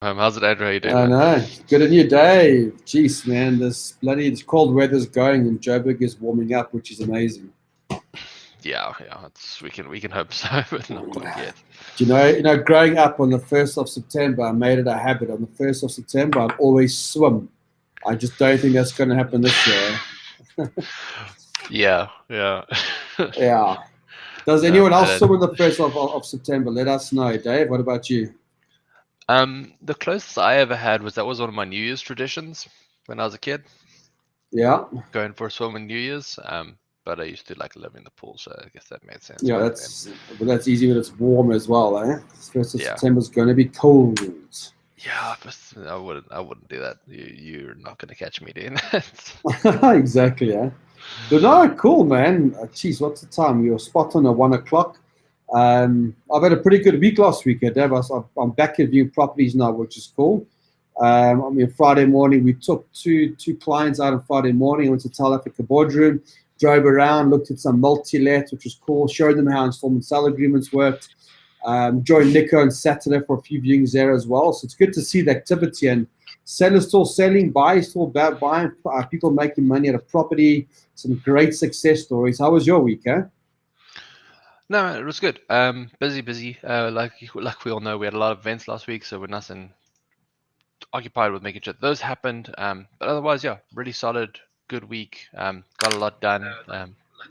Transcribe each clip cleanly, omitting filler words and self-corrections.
How's it, Andrew? How you doing, I man? know. Good on you, Dave. Jeez, man, this cold weather's going and Joburg is warming up, which is amazing. Yeah. We can hope so, but not quite yet. Growing up on the 1st of September, I made it a habit. On the 1st of September, I'd always swim. I just don't think that's going to happen this year. Yeah. Yeah. Does No, anyone else I swim on the 1st of September? Let us know, Dave. What about you? the closest I ever had was one of my New Year's traditions when I was a kid, Yeah. going for a swim in New Year's. But I used to like live in the pool, so I guess that made sense Yeah, back then. that's easy when it's warm as well, eh? 1st of Yeah, September is going to be cold. yeah, but I wouldn't do that. You're not gonna catch me doing that. Exactly, yeah. But no, cool, man. Geez, what's the time? You're spot on at 1 o'clock. I've had a pretty good week last week, Dave. I'm back at viewing properties now, which is cool. Friday morning, we took two clients out on Friday morning. Went to South Africa boardroom, drove around, looked at some multi-let, which was cool, showed them how installment sale agreements worked. Joined Nico on Saturday for a few viewings there as well. So it's good to see the activity and sellers still selling, buyers still buying, people making money at a property. Some great success stories. How was your week, eh? No, it was good. Busy. Like we all know, we had a lot of events last week, so we're nice and occupied with making sure those happened. But otherwise, yeah, really solid, good week. Got a lot done.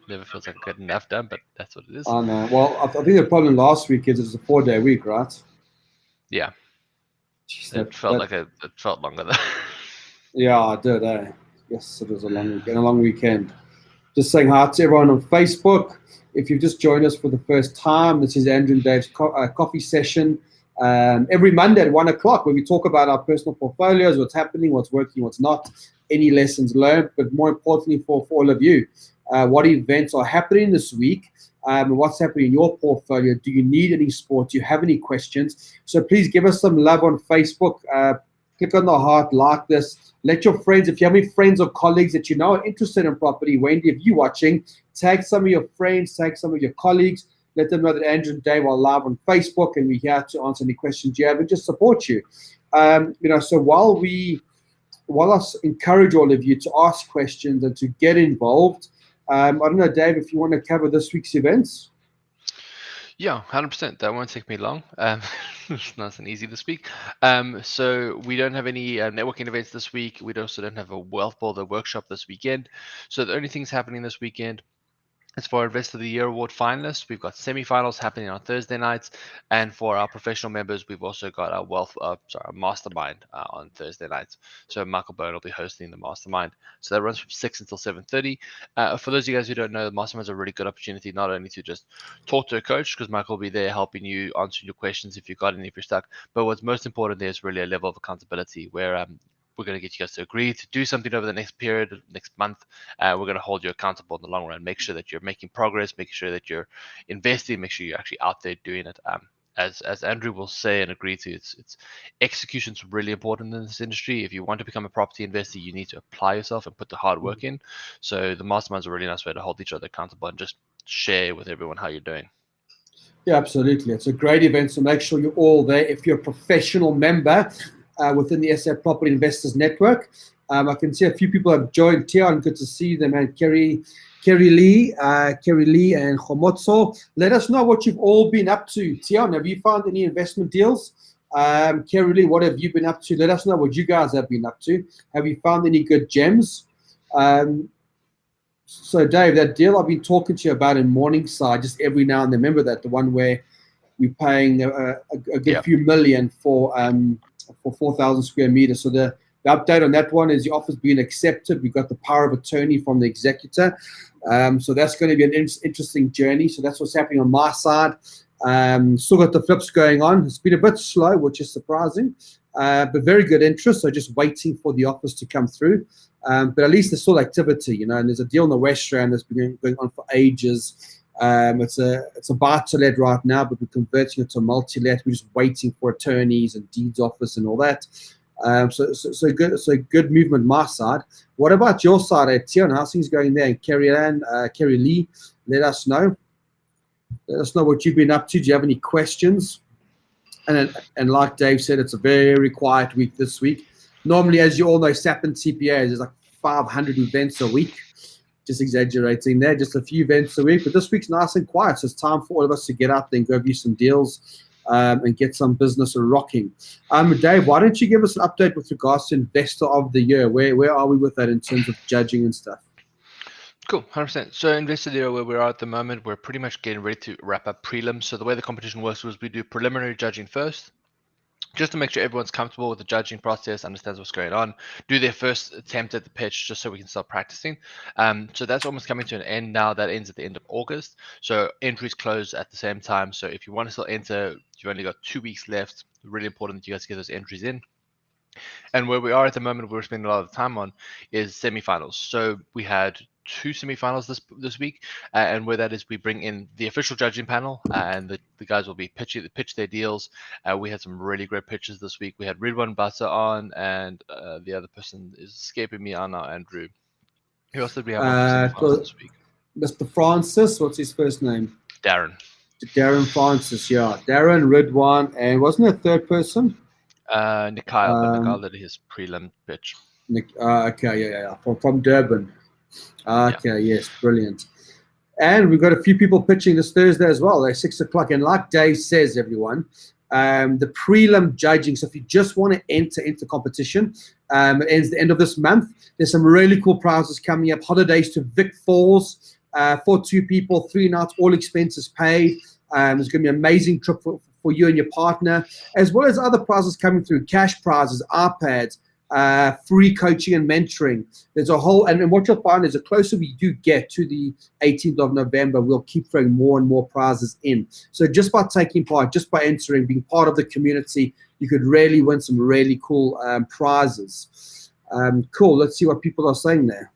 Never feels like I get enough done, but that's what it is. I know. Well, I think the problem last week is it's a 4-day week, right? Yeah, Jeez, it felt longer though. yeah, I did. Yes, it was a long weekend. A long weekend. Just saying hi to everyone on Facebook. If you've just joined us for the first time, this is Andrew and Dave's coffee session every Monday at 1 o'clock, where we talk about our personal portfolios, what's happening, what's working, what's not, any lessons learned, but more importantly for all of you, what events are happening this week, what's happening in your portfolio. Do you need any support? Do you have any questions? So please give us some love on Facebook. Click on the heart, like this. Let your friends, if you have any friends or colleagues that you know are interested in property, Wendy, if you're watching, tag some of your friends, tag some of your colleagues. Let them know that Andrew and Dave are live on Facebook and we're here to answer any questions you have and just support you. So while I encourage all of you to ask questions and to get involved, I don't know, Dave, if you want to cover this week's events. Yeah, 100%. That won't take me long. It's nice and easy this week. So we don't have any networking events this week. We also don't have a wealth builder workshop this weekend. So the only things happening this weekend, as for our Invest of the Year Award finalists, we've got semi-finals happening on Thursday nights, and for our professional members, we've also got our mastermind on Thursday nights. So Michael Byrne will be hosting the mastermind. So that runs from 6 until 7:30. For those of you guys who don't know, the mastermind is a really good opportunity not only to just talk to a coach, because Michael will be there helping you, answering your questions if you've got any, if you're stuck. But what's most important there is really a level of accountability where we're going to get you guys to agree to do something over the next period, next month. We're going to hold you accountable in the long run. Make sure that you're making progress, making sure that you're investing, make sure you're actually out there doing it. As Andrew will say and agree to, it's execution's really important in this industry. If you want to become a property investor, you need to apply yourself and put the hard work in. So the mastermind's a really nice way to hold each other accountable and just share with everyone how you're doing. Yeah, absolutely. It's a great event, so make sure you're all there. If you're a professional member within the SA Property Investors Network, I can see a few people have joined. Tian, good to see them, and Kerry Lee, and Homotso. Let us know what you've all been up to. Tian, have you found any investment deals? Kerry Lee, what have you been up to? Let us know what you guys have been up to. Have you found any good gems? So, Dave, that deal I've been talking to you about in Morningside, just every now and then, remember that, the one where we're paying a good few million for 4,000 square meters. So the update on that one is the offer's been accepted. We've got the power of attorney from the executor. So that's going to be an interesting journey. So that's what's happening on my side. Still got the flips going on. It's been a bit slow, which is surprising, but very good interest. So just waiting for the offers to come through. But at least there's still activity, and there's a deal in the West Rand that's been going on for ages. It's a buy-to-let right now, but we're converting it to a multi-let. We're just waiting for attorneys and deeds office and all that. So good movement my side. What about your side, Tian? How's things going there? And Kerry Lee, let us know. Let us know what you've been up to. Do you have any questions? And like Dave said, it's a very quiet week this week. Normally, as you all know, SAP and TPA, there's like 500 events a week. Just exaggerating there, just a few events a week. But this week's nice and quiet, so it's time for all of us to get out there and go view some deals and get some business rocking. Dave, why don't you give us an update with regards to Investor of the Year? Where are we with that in terms of judging and stuff? Cool, 100%. So Investor Zero, where we are at the moment, we're pretty much getting ready to wrap up prelims. So the way the competition works is we do preliminary judging first, just to make sure everyone's comfortable with the judging process, understands what's going on, do their first attempt at the pitch just so we can start practicing. So that's almost coming to an end now. That ends at the end of August. So entries close at the same time. So if you want to still enter, you've only got 2 weeks left. Really important that you guys get those entries in. And where we are at the moment, we're spending a lot of time on is semifinals. So we had 2 semifinals this week, and where that is, we bring in the official judging panel, and the guys will be pitch their deals. We had some really great pitches this week. We had Ridwan Basa on, and the other person is escaping me, Anna Andrew. Who else did we have on for semifinals this week? Mr. Francis, what's his first name? Darren. Darren Francis, yeah. Darren, Ridwan, and wasn't there a third person? Nikhil, but Nikhil did his prelim pitch. Okay, yeah. From Durban. Okay, yes, brilliant. And we've got a few people pitching this Thursday as well. They're 6 o'clock. And like Dave says, everyone, the prelim judging. So if you just want to enter into competition, it ends the end of this month. There's some really cool prizes coming up. Holidays to Vic Falls for 2 people, 3 nights, all expenses paid. There's going to be an amazing trip for you and your partner, as well as other prizes coming through, cash prizes, iPads, free coaching and mentoring. There's a whole, and what you'll find is the closer we do get to the 18th of November, we'll keep throwing more and more prizes in. So just by taking part, just by entering, being part of the community, you could really win some really cool prizes. Cool. Let's see what people are saying there.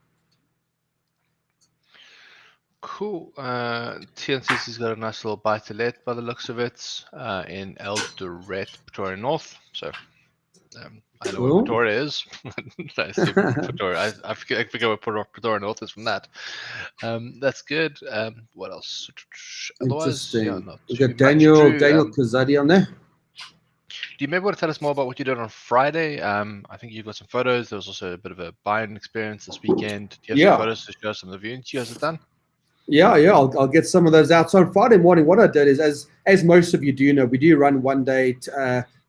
Cool. TNCC's got a nice little buy-to-let by the looks of it in Eldoret, Pretoria North. So I know where Pretoria is. Pretoria. I forget where Pretoria North is from that. That's good. What else? Otherwise, yeah, we've got Daniel Kazadi on there. Do you maybe want to tell us more about what you did on Friday? I think you've got some photos. There was also a bit of a buying experience this weekend. Do you have some photos to show some of the viewings you guys have done? Yeah, I'll get some of those out. So on Friday morning, what I did is, as most of you do know, we do run one-day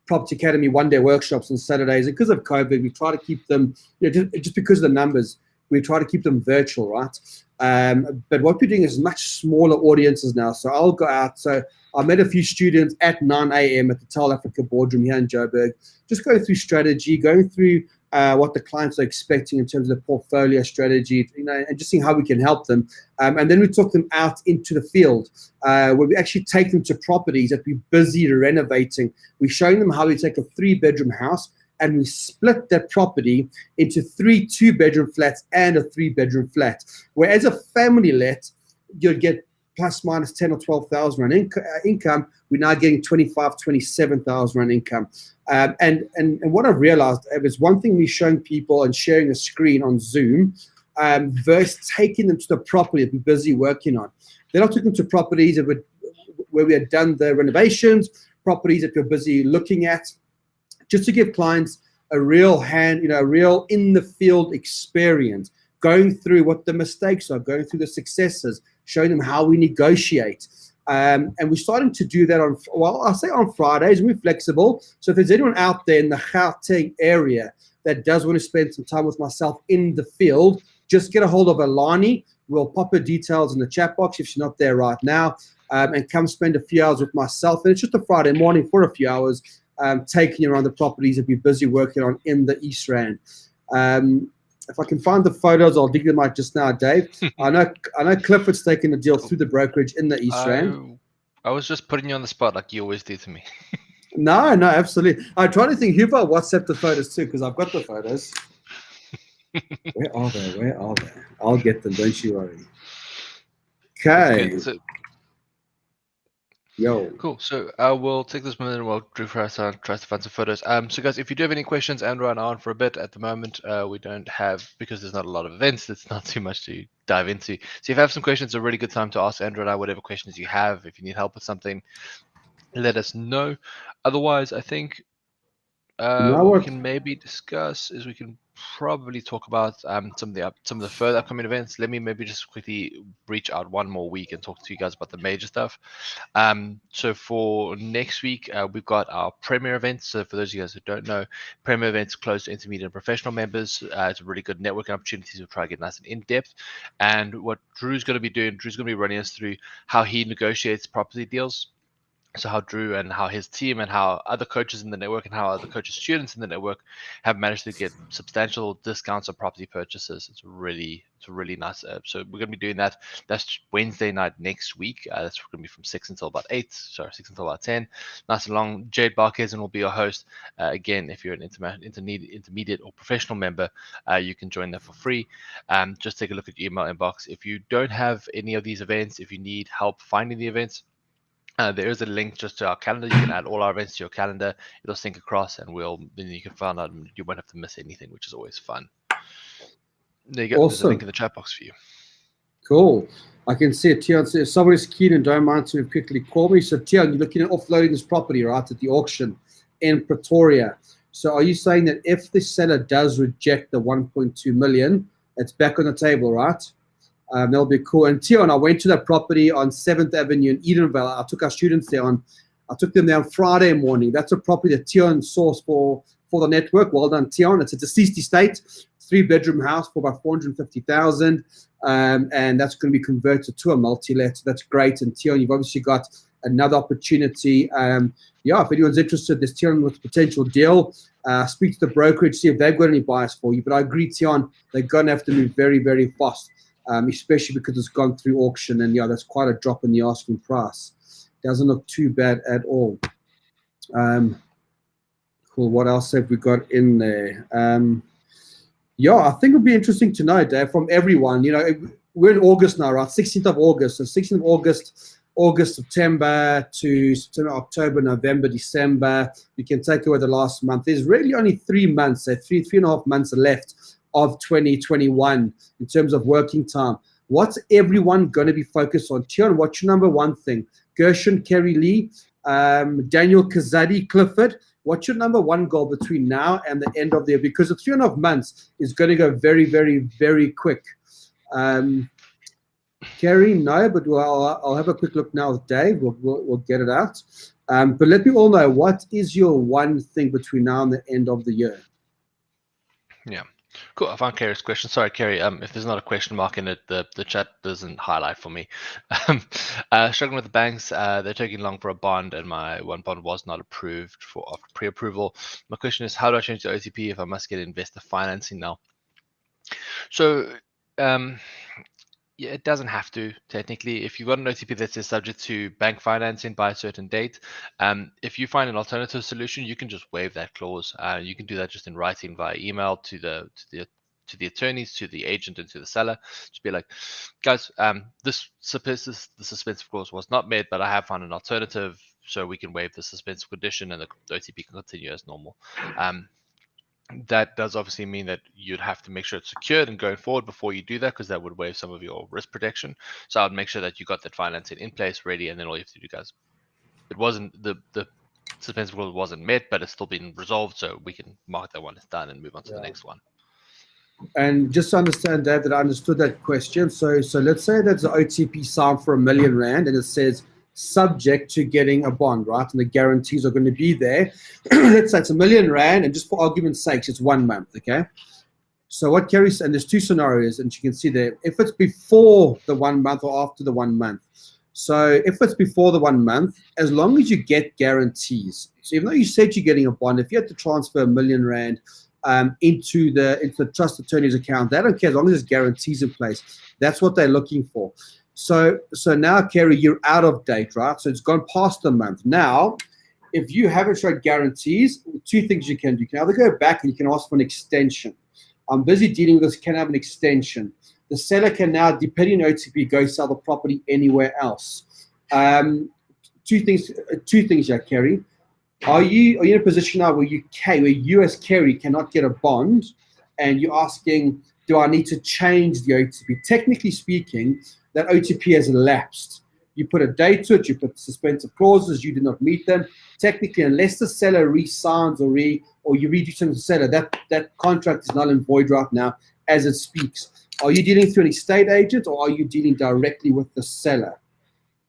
Property Academy one-day workshops on Saturdays. And because of COVID, we try to keep them, just because of the numbers, we try to keep them virtual, right? But what we're doing is much smaller audiences now. So I'll go out. So I met a few students at 9 a.m. at the Tell Africa boardroom here in Joburg, just going through strategy, going through what the clients are expecting in terms of the portfolio strategy, and just seeing how we can help them. And then we took them out into the field where we actually take them to properties that we're busy renovating. We're showing them how we take a 3-bedroom house and we split that property into 3 2-bedroom flats and a 3-bedroom flat. Whereas a family let, you'd get plus minus 10 or 12,000 rand income. We're now getting 25, 27,000 rand income. And what I've realized is one thing we're showing people and sharing a screen on Zoom versus taking them to the property that we're busy working on. They're not taking them to properties where we had done the renovations, properties that we're busy looking at, just to give clients a real a real in the field experience, going through what the mistakes are, going through the successes, showing them how we negotiate. And we're starting to do that I'll say on Fridays. We're flexible. So if there's anyone out there in the Gauteng area that does want to spend some time with myself in the field, just get a hold of Alani. We'll pop her details in the chat box if she's not there right now, and come spend a few hours with myself. And it's just a Friday morning for a few hours, taking you around the properties that we're busy working on in the East Rand. If I can find the photos, I'll dig them out just now, Dave. I know Clifford's taking the deal through the brokerage in the East Rand. I was just putting you on the spot like you always do to me. No, absolutely. I'm trying to think who I WhatsApp the photos to, because I've got the photos. Where are they? I'll get them, don't you worry. Okay. Yo. Cool. So we'll take this minute and we'll do for us and try to find some photos. So guys, if you do have any questions, Andrew and I are on for a bit at the moment. We don't have, because there's not a lot of events, it's not too much to dive into. So if you have some questions, it's a really good time to ask Andrew and I whatever questions you have. If you need help with something, let us know. Otherwise, I think You know what we what? can maybe discuss is we can probably talk about some of the further upcoming events. Let me maybe just quickly reach out one more week and talk to you guys about the major stuff. So for next week, we've got our Premier events. So for those of you guys who don't know, Premier events closed to intermediate and professional members. It's a really good networking opportunity to try to get nice and in depth. And what Drew's going to be doing, Drew's going to be running us through how he negotiates property deals. So how Drew and how his team and how other coaches in the network and how other coaches students in the network have managed to get substantial discounts on property purchases. It's a really nice. So we're going to be doing that. That's Wednesday night next week. That's going to be from 6 until about 8. Sorry, 6 until about 10. Nice and long. Jade Barkesen will be your host. Again, if you're an intermediate or professional member, you can join that for free. Just take a look at your email inbox. If you don't have any of these events, if you need help finding the events, there is a link just to our calendar. You can add all our events to your calendar. It'll sync across, and then you can find out. And you won't have to miss anything, which is always fun. There you go. There's a link Awesome. in the chat box for you. Cool. I can see it. Tion says, if somebody's keen and don't mind to quickly call me. So, Tion, you're looking at offloading this property, right, at the auction in Pretoria. So, are you saying that if the seller does reject the 1.2 million, it's back on the table, right? That'll be cool. And Tion, I went to that property on 7th Avenue in Edenvale. I took our students there I took them there on Friday morning. That's a property that Tion sourced for the network. Well done, Tion. It's a deceased estate, 3-bedroom house for about 450,000. And that's going to be converted to a multi-let. So that's great. And Tion, you've obviously got another opportunity. If anyone's interested, there's Tion with a potential deal. Speak to the brokerage, see if they've got any buyers for you. But I agree, Tion, they're going to have to move very, very fast. Especially because it's gone through auction, and that's quite a drop in the asking price. Doesn't look too bad at all. Cool. What else have we got in there? I think it'll be interesting to know, Dave, from everyone. We're in August now, right? 16th of August. So 16th of August, September to September, October, November, December. You can take away the last month. There's really only 3 months, three and a half months left of 2021 in terms of working time. What's everyone going to be focused on? Tion, what's your number one thing? Gershon, Kerry Lee, Daniel Kazadi, Clifford. What's your number one goal between now and the end of the year? Because the 3.5 months is going to go very, very, very quick. Kerry, no, but I'll have a quick look now with Dave. We'll get it out. But let me all know, what is your one thing between now and the end of the year? Yeah. Cool. I found Kerry's question. Sorry, Kerry. If there's not a question mark in it, the chat doesn't highlight for me. Struggling with the banks. They're taking long for a bond, and my one bond was not approved for pre-approval. My question is, how do I change the OTP if I must get investor financing now? So, it doesn't have to, technically. If you've got an OTP that says subject to bank financing by a certain date, if you find an alternative solution, you can just waive that clause. You can do that just in writing via email to the attorneys, to the agent, and to the seller. Just be like, guys, this the suspensive clause was not met, but I have found an alternative, so we can waive the suspensive condition, and the OTP can continue as normal. That does obviously mean that you'd have to make sure it's secured and going forward before you do that, because that would waive some of your risk protection. So I would make sure that you got that financing in place, ready, and then all you have to do, guys. It wasn't the suspensive clause wasn't met, but it's still been resolved, so we can mark that one as done and move on to the next one. And just to understand, Dave, that I understood that question. So let's say that's the OTP signed for R1 million, and it says subject to getting a bond, right? And the guarantees are going to be there. Let's say it's R1 million, and just for argument's sake, it's 1 month, okay? So what Kerry said, and there's two scenarios, and you can see there, if it's before the 1 month or after the 1 month. So if it's before the 1 month, as long as you get guarantees, so even though you said you're getting a bond, if you had to transfer R1 million into the trust attorney's account, they don't care as long as there's guarantees in place. That's what they're looking for. So now, Kerry, you're out of date, right? So it's gone past the month. Now, if you haven't showed guarantees, two things you can do. You can either go back and you can ask for an extension. I'm busy dealing with this. Can I have an extension? The seller can now, depending on OTP, go sell the property anywhere else. Two things here, Kerry. Are you in a position now where US Kerry cannot get a bond, and you're asking, do I need to change the OTP? Technically speaking, that OTP has elapsed. You put a date to it, you put suspensive clauses, you do not meet them. Technically, unless the seller re-signs or you redo something to the seller, that contract is null and void right now as it speaks. Are you dealing through an estate agent or are you dealing directly with the seller?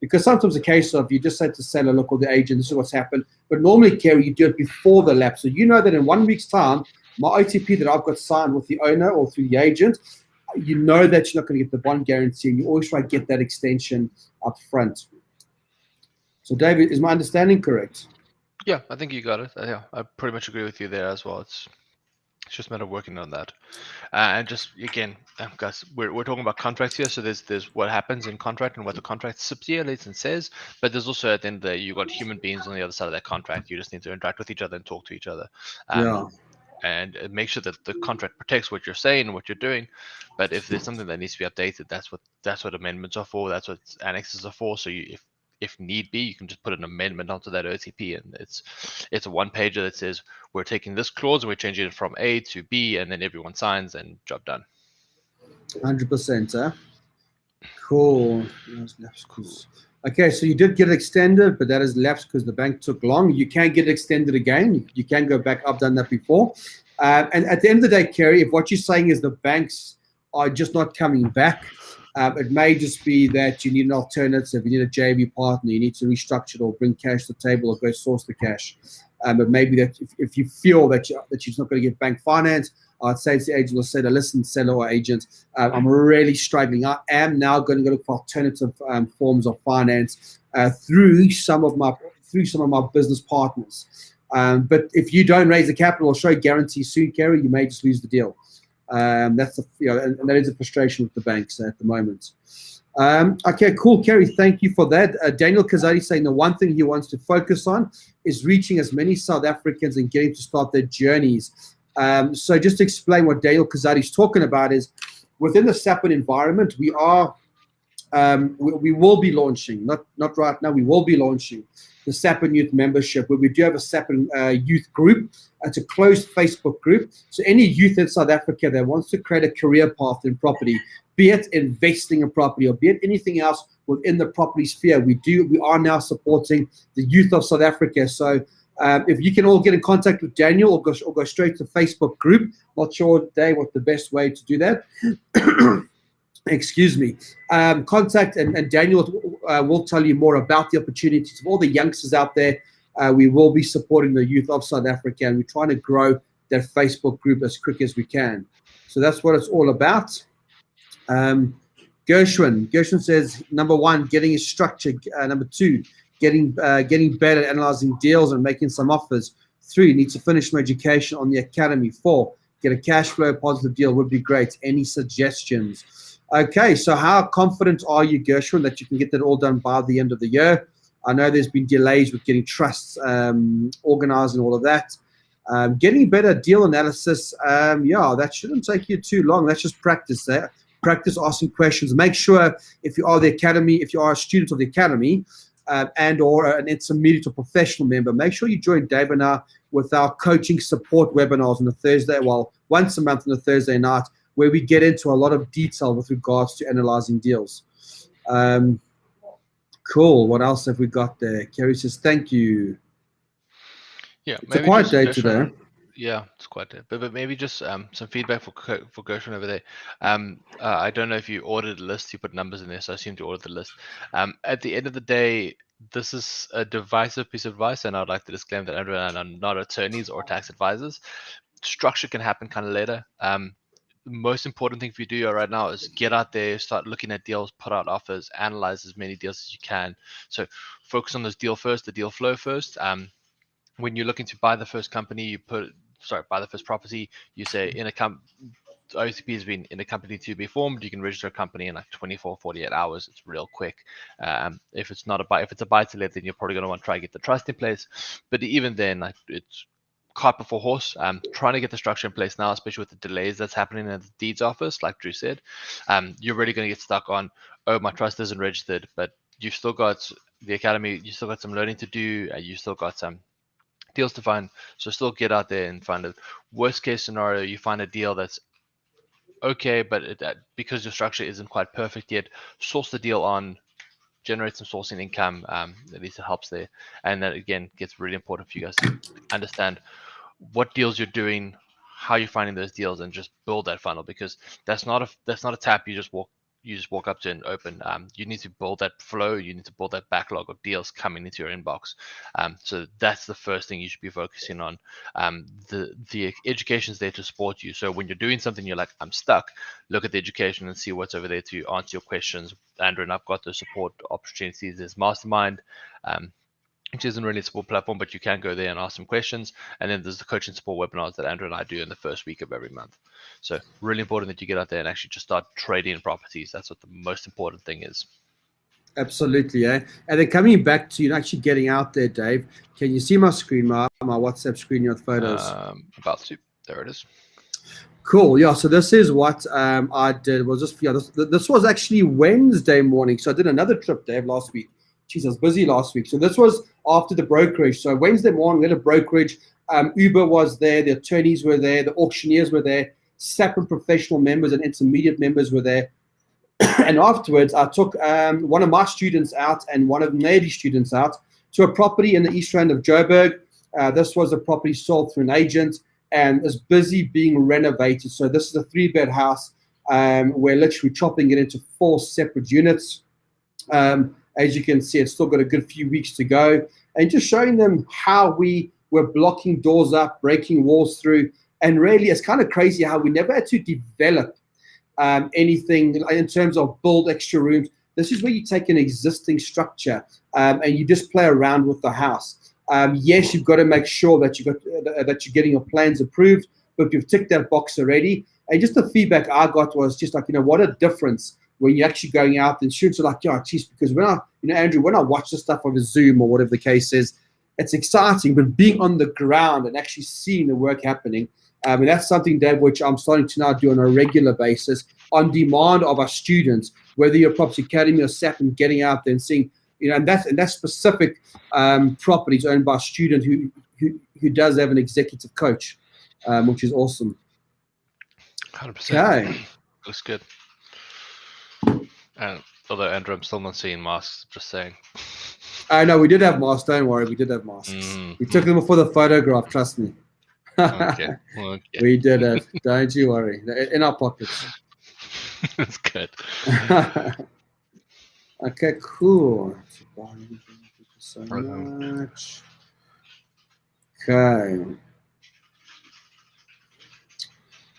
Because sometimes the case of you just say to the seller, look, or the agent, this is what's happened. But normally, Kerry, you do it before the lapse. So you know that in 1 week's time, my OTP that I've got signed with the owner or through the agent, you know that you're not going to get the bond guarantee, and you always try to get that extension up front. So, David, is my understanding correct? Yeah, I think you got it. Yeah, I pretty much agree with you there as well. It's just a matter of working on that. And just again, guys, we're talking about contracts here. So there's what happens in contract and what the contract stipulates and says. But there's also at the end of the day, you've got human beings on the other side of that contract. You just need to interact with each other and talk to each other. Yeah. And make sure that the contract protects what you're saying and what you're doing. But if there's something that needs to be updated, that's what amendments are for. That's what annexes are for. So if need be, you can just put an amendment onto that OTP, and it's a one pager that says we're taking this clause and we're changing it from A to B, and then everyone signs and job done. 100%, huh? Cool. Cool. Okay, so you did get it extended, but that has lapsed because the bank took long. You can get it extended again. You can go back. I've done that before. And at the end of the day, Kerry, if what you're saying is the banks are just not coming back, it may just be that you need an alternative. You need a JV partner. You need to restructure it or bring cash to the table or go source the cash. But maybe that if you feel that you're not going to get bank finance, I'd say to the agent or say, listen, seller or agent, I'm really struggling. I am now going to go look for alternative forms of finance through some of my business partners. But if you don't raise the capital or show guarantee soon, Kerry, you may just lose the deal. That's and that is a frustration with the banks at the moment. Okay, cool, Kerry. Thank you for that. Daniel Kazadi saying the one thing he wants to focus on is reaching as many South Africans and getting to start their journeys. So just to explain what Daniel Kazadi is talking about is within the SAPN environment, we will be launching, not right now, we will be launching the SAPN Youth membership, where we do have a SAPN youth group. It's a closed Facebook group. So any youth in South Africa that wants to create a career path in property, be it investing in property or be it anything else within the property sphere, we are now supporting the youth of South Africa. So if you can all get in contact with Daniel or go straight to Facebook group, not sure today what the best way to do that. Excuse me. Contact and Daniel will tell you more about the opportunities of all the youngsters out there. We will be supporting the youth of South Africa, and we're trying to grow that Facebook group as quick as we can. So that's what it's all about. Gershwin says, number one, getting a structure. Number two, getting better at analyzing deals and making some offers. 3, need to finish my education on the academy. 4, get a cash flow positive deal would be great. Any suggestions? Okay, so how confident are you, Gershwin, that you can get that all done by the end of the year? I know there's been delays with getting trusts organized and all of that. Getting better deal analysis, that shouldn't take you too long. Let's just practice that. Practice asking questions. Make sure if you are the academy, if you are a student of the academy, and or an intermediate or professional member, make sure you join Dave and I with our coaching support webinars on a Thursday, once a month on a Thursday night, where we get into a lot of detail with regards to analyzing deals. Cool. What else have we got there? Kerry says, thank you. Yeah, it's a quiet day today. Yeah, it's quite a but maybe just some feedback for Gershwin over there. I don't know if you ordered a list, you put numbers in there, so I assumed you ordered the list. At the end of the day, this is a divisive piece of advice, and I'd like to disclaim that everyone are not attorneys or tax advisors. Structure can happen kind of later. The most important thing for you to do right now is get out there, start looking at deals, put out offers, analyze as many deals as you can. So focus on this deal first, the deal flow first. When you're looking to buy the first company, buy the first property, you say OTP has been in a company to be formed. You can register a company in like 24, 48 hours. It's real quick. If it's a buy to let, then you're probably going to want to try and get the trust in place. But even then, it's cart before horse. Trying to get the structure in place now, especially with the delays that's happening at the deeds office, like Drew said. You're really going to get stuck on, oh, my trust isn't registered, but you've still got the academy, you still got some learning to do, you still got some deals to find. So still get out there and find it. Worst case scenario, you find a deal that's okay, but because your structure isn't quite perfect yet, source the deal on generate some sourcing income. At least it helps there, and that again gets really important for you guys to understand what deals you're doing, how you're finding those deals, and just build that funnel, because that's not a tap you just walk up to and open. You need to build that flow. You need to build that backlog of deals coming into your inbox. So that's the first thing you should be focusing on. The education is there to support you. So when you're doing something, you're like, I'm stuck. Look at the education and see what's over there to answer your questions. Andrew and I've got those support opportunities. There's Mastermind. Which isn't really a support platform, but you can go there and ask some questions. And then there's the coaching support webinars that Andrew and I do in the first week of every month. So really important that you get out there and actually just start trading properties. That's what the most important thing is. Absolutely, eh? And then coming back to actually getting out there, Dave, can you see my screen, my WhatsApp screen, your photos? About to. There it is. Cool. Yeah. So this is what I did. Was just this was actually Wednesday morning. So I did another trip, Dave, last week. Jeez, I was busy last week. So this was after the brokerage. So Wednesday morning, we had a brokerage. Uber was there. The attorneys were there. The auctioneers were there. SAP and professional members and intermediate members were there. And afterwards, I took one of my students out and one of Nady's students out to a property in the East Rand of Joburg. This was a property sold through an agent and is busy being renovated. So this is a 3-bed house. We're literally chopping it into 4 separate units. As you can see, it's still got a good few weeks to go. And just showing them how we were blocking doors up, breaking walls through. And really, it's kind of crazy how we never had to develop anything in terms of build extra rooms. This is where you take an existing structure and you just play around with the house. Yes, you've got to make sure that that you're getting your plans approved, but you've ticked that box already. And just the feedback I got was just like, what a difference when you're actually geing out. And students are like, yeah, geez, because when I, Andrew, when I watch the stuff over Zoom or whatever the case is, it's exciting, but being on the ground and actually seeing the work happening, and that's something, Dave, which I'm starting to now do on a regular basis on demand of our students, whether you're Property Academy or SAP, and getting out there and seeing, and that's specific properties owned by a student who does have an executive coach, which is awesome. 100%. Okay. Looks good. And although, Andrew, I'm still not seeing masks, just saying. I know, we did have masks, don't worry, we did have masks. We took them for the photograph, trust me. Okay. We did it, don't you worry. In our pockets. That's good. Okay, cool. Thank you so much. Okay.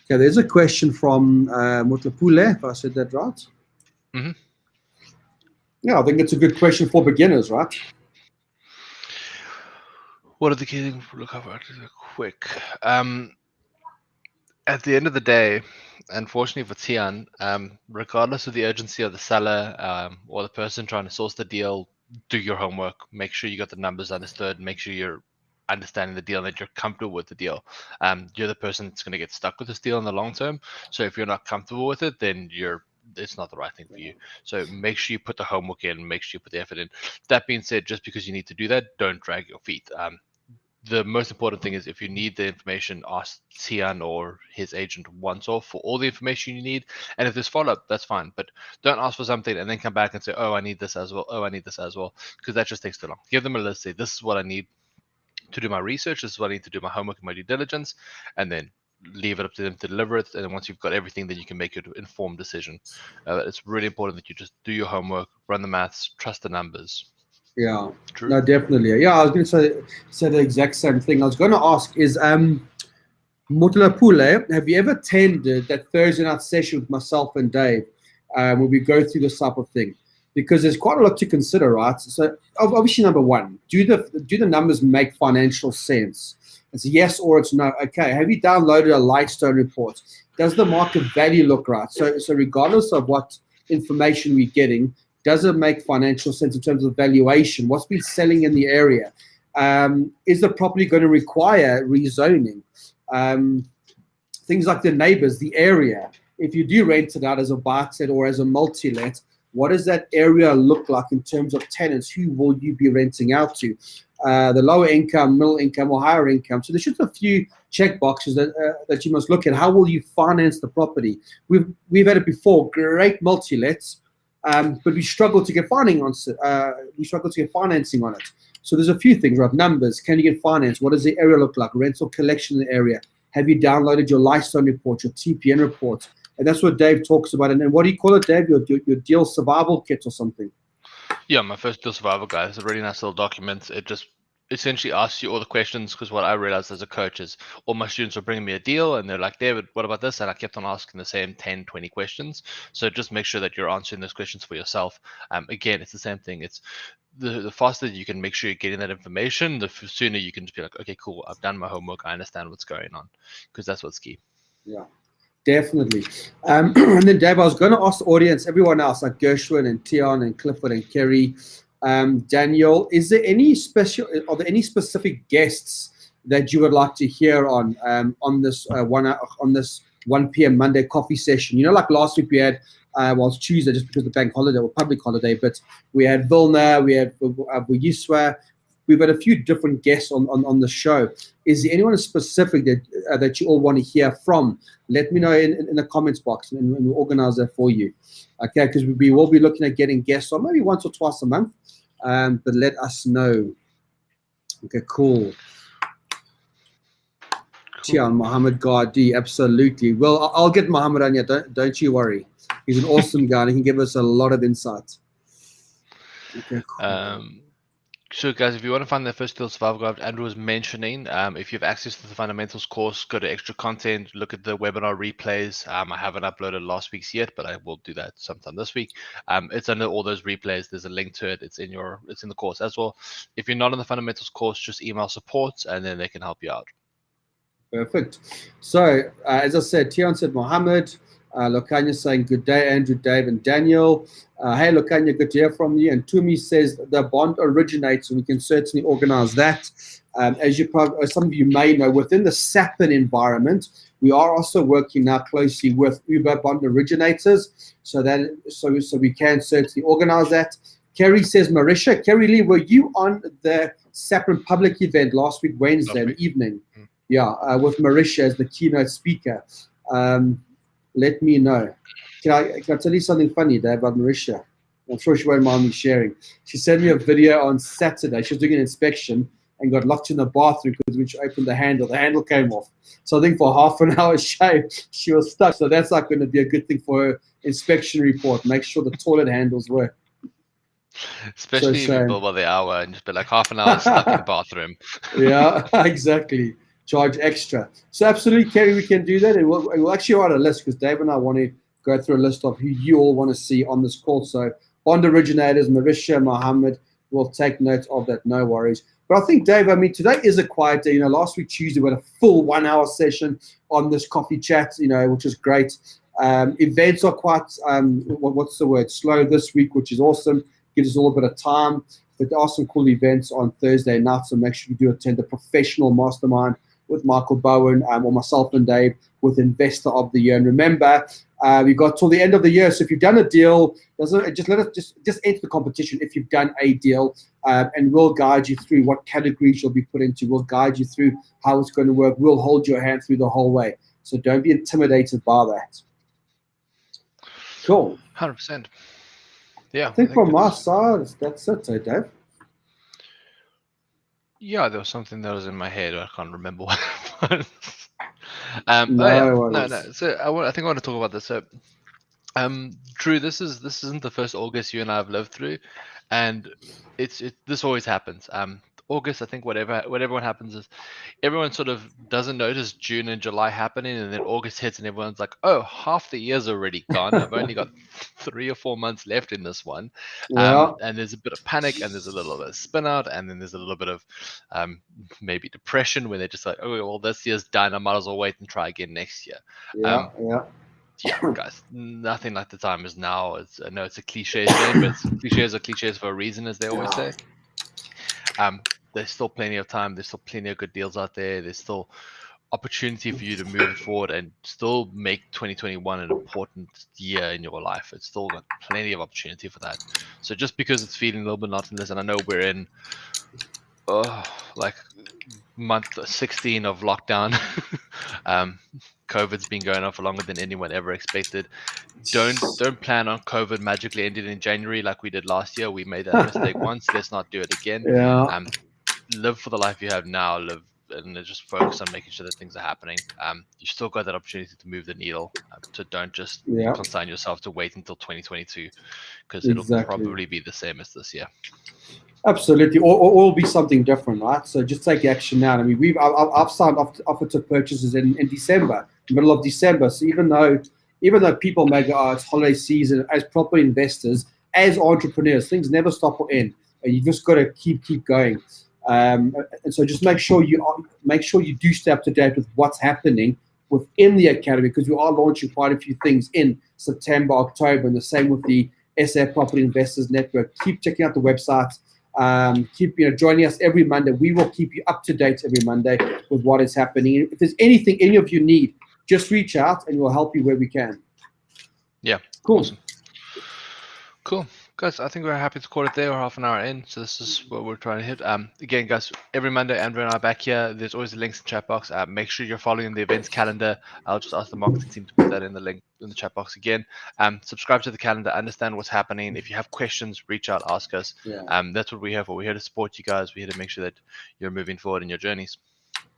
Okay, there's a question from Mutlapule, if I said that right. Mm-hmm. Yeah, I think it's a good question for beginners, right? What are the key things to look over? Quick. At the end of the day, unfortunately for Tian, regardless of the urgency of the seller or the person trying to source the deal, do your homework. Make sure you got the numbers understood. Make sure you're understanding the deal and that you're comfortable with the deal. You're the person that's going to get stuck with this deal in the long term. So if you're not comfortable with it, then it's not the right thing for you. So make sure you put the homework in, make sure you put the effort in. That being said, just because you need to do that, don't drag your feet. The most important thing is if you need the information, ask Tian or his agent once off for all the information you need. And if there's follow-up, that's fine. But don't ask for something and then come back and say, oh, I need this as well. Oh, I need this as well. Because that just takes too long. Give them a list. Say, this is what I need to do my research. This is what I need to do my homework and my due diligence. And then leave it up to them to deliver it. And then once you've got everything, then you can make your informed decision. It's really important that you just do your homework, run the maths, trust the numbers. Yeah, True. No, definitely. Yeah, I was going to say the exact same thing. I was going to ask is, Mutlapule, have you ever attended that Thursday night session with myself and Dave where we go through this type of thing? Because there's quite a lot to consider, right? So obviously, number one, do the numbers make financial sense? It's a yes or it's no. Okay, have you downloaded a Lightstone report? Does the market value look right? So regardless of what information we're getting, does it make financial sense in terms of valuation? What's been selling in the area? Is the property going to require rezoning? Things like the neighbors, the area. If you do rent it out as a buy-to-let or as a multi-let, what does that area look like in terms of tenants? Who will you be renting out to? The lower income, middle income, or higher income. So there's just a few check boxes that you must look at. How will you finance the property? We've had it before. Great multi-lets. but we struggle to get financing on it. So there's a few things, right? Numbers. Can you get finance? What does the area look like? Rental collection in the area. Have you downloaded your Lifestone report, your TPN report? And that's what Dave talks about. And what do you call it, Dave? Your deal survival kit or something? Yeah, my first deal survival guide. It's a really nice little document. It just essentially asks you all the questions, because what I realized as a coach is all my students were bringing me a deal and they're like, David, what about this? And I kept on asking the same 10, 20 questions. So just make sure that you're answering those questions for yourself. Again, it's the same thing. It's the faster you can make sure you're getting that information, the sooner you can just be like, okay, cool, I've done my homework, I understand what's going on, because that's what's key. Yeah, definitely. And then, Dave, I was going to ask the audience, everyone else, like Gershwin and Tion and Clifford and Kerry, Daniel, are there any specific guests that you would like to hear on this 1 p.m. Monday coffee session? Like last week we had, well, it's Tuesday just because of the bank holiday or public holiday, but we had Vilna, we had Yiswa. We've had a few different guests on the show. Is there anyone specific that you all want to hear from? Let me know in the comments box, and we'll organize that for you. Okay, because we will be looking at getting guests on maybe once or twice a month, but let us know. Okay, cool. Tian Muhammad Gardi, absolutely. Well, I'll get Muhammad on here. Don't you worry. He's an awesome guy, and he can give us a lot of insight. Okay, cool. So guys, if you want to find the first deal survival guide Andrew was mentioning, if you have access to the fundamentals course, go to extra content, look at the webinar replays. I haven't uploaded last week's yet, but I will do that sometime this week. It's under all those replays. There's a link to it. It's in the course as well. If you're not in the fundamentals course, just email support and then they can help you out. Perfect. So as I said, Tian said Mohammed. Lokanya saying good day, Andrew, Dave, and Daniel. Hey, Lokanya, good to hear from you. And Tumi says the bond originates, and we can certainly organize that. As some of you may know, within the SAPN environment, we are also working now closely with Uber bond originators, so we can certainly organize that. Kerry says, Marisha, Kerry Lee, were you on the SAPN public event last week, Wednesday evening? Mm-hmm. Yeah, with Marisha as the keynote speaker. Let me know. Can I tell you something funny, Dave, about Marisha? I'm sure she won't mind me sharing. She sent me a video on Saturday. She was doing an inspection and got locked in the bathroom because when she opened the handle came off. So I think for half an hour she was stuck. So that's not going to be a good thing for her inspection report. Make sure the toilet handles work. Especially if you bill by the hour and just be like half an hour stuck in the bathroom. Yeah, exactly. Charge extra. So absolutely, Kerry, we can do that. And we'll actually write a list because Dave and I want to go through a list of who you all want to see on this call. So bond originators, Marisha, Mohammed, will take note of that. No worries. But I think, Dave, today is a quiet day. Last week, Tuesday, we had a full 1 hour session on this coffee chat, which is great. Events are quite, what's the word, slow this week, which is awesome. Gives us a little bit of time. But there are some cool events on Thursday night, so make sure you do attend the professional mastermind with Michael Bowen or myself and Dave with Investor of the Year. And remember, we've got till the end of the year. So if you've done a deal, just enter the competition if you've done a deal, and we'll guide you through what categories you'll be put into. We'll guide you through how it's going to work. We'll hold your hand through the whole way. So don't be intimidated by that. Cool. 100%. Yeah. I think from my side, that's it, Dave. Yeah, there was something that was in my head. I can't remember what it was. No. So I think I want to talk about this. So, Drew, this isn't the first August you and I have lived through, and this always happens. August, I think what everyone happens is everyone sort of doesn't notice June and July happening, and then August hits, and everyone's like, "Oh, half the year's already gone. I've only got 3 or 4 months left in this one." Yeah. And there's a bit of panic, and there's a little bit of spin out, and then there's a little bit of maybe depression when they're just like, "Oh, well, this year's done. I might as well wait and try again next year." Yeah, guys, nothing like the time is now. I know it's a cliche thing, but cliches are cliches for a reason, as they always say. There's still plenty of time. There's still plenty of good deals out there. There's still opportunity for you to move forward and still make 2021 an important year in your life. It's still got plenty of opportunity for that. So just because it's feeling a little bit monotonous, and I know we're in like month 16 of lockdown. COVID's been going on for longer than anyone ever expected. Don't plan on COVID magically ending in January like we did last year. We made that mistake once. Let's not do it again. Yeah. Live for the life you have now. Live and just focus on making sure that things are happening. You still got that opportunity to move the needle. So don't just consign yourself to wait until 2022, because it'll probably be the same as this year. Absolutely, or be something different, right? So just take action now. I mean, I've signed offer to purchases in December, middle of December. So even though people may go, oh, it's holiday season, as property investors, as entrepreneurs, things never stop or end, and you just got to keep going. And so just make sure you do stay up to date with what's happening within the academy, because we are launching quite a few things in September, October, and the same with the SA Property Investors Network. Keep checking out the website. Keep joining us every Monday. We will keep you up to date every Monday with what is happening. If there's anything any of you need, just reach out and we'll help you where we can. Yeah. Cool. Awesome. Cool. Guys, I think we're happy to call it there. We're half an hour in, so this is what we're trying to hit. Again, guys, every Monday, Andrew and I are back here. There's always the links in the chat box. Make sure you're following the events calendar. I'll just ask the marketing team to put that in the link in the chat box again. Subscribe to the calendar, understand what's happening. If you have questions, reach out, ask us. Yeah. That's what we're here for. We're here to support you guys. We're here to make sure that you're moving forward in your journeys.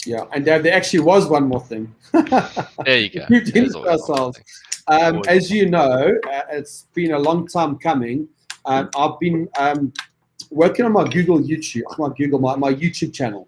Yeah, and Dave, there actually was one more thing. There you go. Ourselves. As you know, it's been a long time coming. I've been working on my YouTube channel,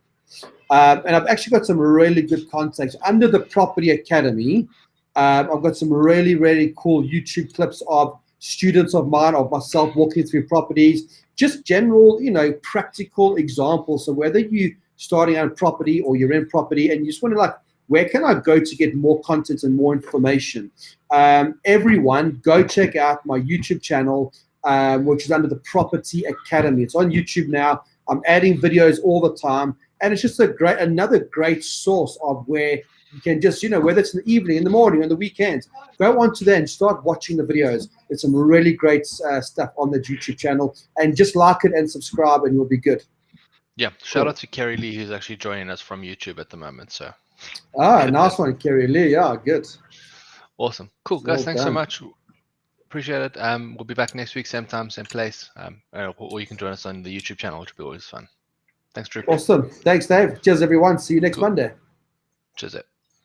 and I've actually got some really good contacts under the Property Academy. I've got some really cool YouTube clips of students of mine, of myself walking through properties, just general, practical examples. So whether you starting out property or you're in property and you just want to where can I go to get more content and more information? Everyone, go check out my YouTube channel, which is under the Property Academy. It's on YouTube now. I'm adding videos all the time, and it's just another great source of where you can just, whether it's in the evening, in the morning, on the weekends, go onto there and start watching the videos. There's some really great stuff on the YouTube channel, and just like it and subscribe, and you'll be good. Yeah, shout out to Kerry Lee, who's actually joining us from YouTube at the moment. So. Nice one, Kerry Lee. Yeah, good. Awesome. Cool, guys. Thanks so much. Appreciate it. We'll be back next week, same time, same place. Or you can join us on the YouTube channel, which will be always fun. Thanks, Drew. Awesome. Thanks, Dave. Cheers, everyone. See you next Monday. Cheers.